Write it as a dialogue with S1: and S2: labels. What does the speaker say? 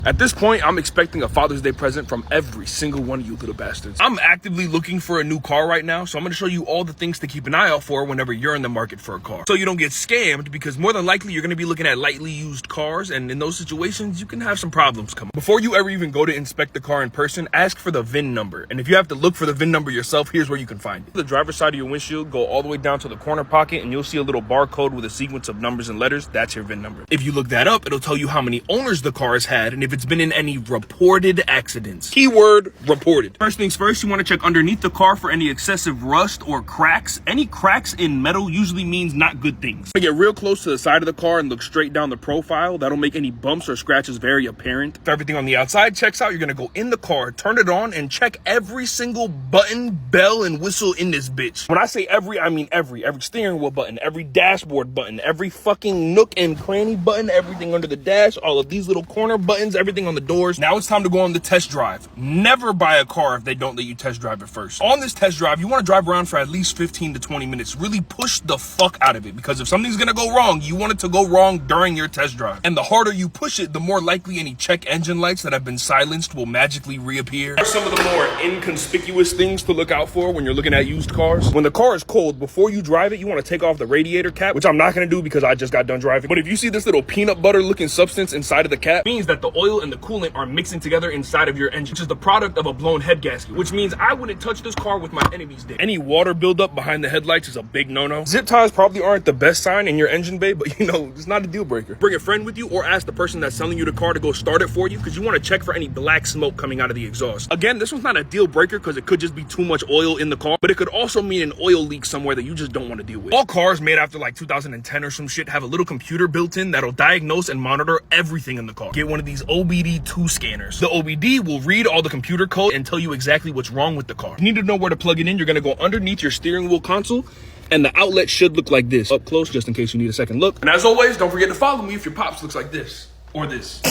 S1: At this point, I'm expecting a Father's Day present from every single one of you little bastards. I'm actively looking for a new car right now, so I'm gonna show you all the things to keep an eye out for whenever you're in the market for a car. So you don't get scammed, because more than likely you're gonna be looking at lightly used cars, and in those situations, you can have some problems come up. Before you ever even go to inspect the car in person, ask for the VIN number. And if you have to look for the VIN number yourself, here's where you can find it. The driver's side of your windshield, go all the way down to the corner pocket, and you'll see a little barcode with a sequence of numbers and letters. That's your VIN number. If you look that up, it'll tell you how many owners the car has had, and if it's been in any reported accidents. Keyword reported. First things first, you want to check underneath the car for any excessive rust or cracks. Any cracks in metal usually means not good things. Get real close to the side of the car and look straight down the profile. That'll make any bumps or scratches very apparent. If everything on the outside checks out, you're gonna go in the car, turn it on, and check every single button, bell, and whistle in this bitch. When I say every, I mean every steering wheel button, every dashboard button, every fucking nook and cranny button, everything under the dash, all of these little corner buttons, everything on the doors. Now it's time to go on the test drive. Never buy a car if they don't let you test drive it first. On this test drive, you want to drive around for at least 15 to 20 minutes. Really push the fuck out of it, because if something's gonna go wrong, you want it to go wrong during your test drive. And the harder you push it, the more likely any check engine lights that have been silenced will magically reappear. What are some of the more inconspicuous things to look out for when you're looking at used cars? When the car is cold, before you drive it, you want to take off the radiator cap, which I'm not gonna do because I just got done driving. But if you see this little peanut butter looking substance inside of the cap, it means that the oil and the coolant are mixing together inside of your engine, which is the product of a blown head gasket, which means I wouldn't touch this car with my enemy's dick. Any water buildup behind the headlights is a big no-no. Zip ties probably aren't the best sign in your engine bay, but you know, it's not a deal breaker. Bring a friend with you or ask the person that's selling you the car to go start it for you, because you want to check for any black smoke coming out of the exhaust. Again, this one's not a deal breaker because it could just be too much oil in the car, but it could also mean an oil leak somewhere that you just don't want to deal with. All cars made after like 2010 or some shit have a little computer built in that'll diagnose and monitor everything in the car. Get one of these OBD2 scanners. The OBD will read all the computer code and tell you exactly what's wrong with the car. You need to know where to plug it in. You're gonna go underneath your steering wheel console, and the outlet should look like this. Up close, just in case you need a second look. And as always, don't forget to follow me if your pops looks like this or this.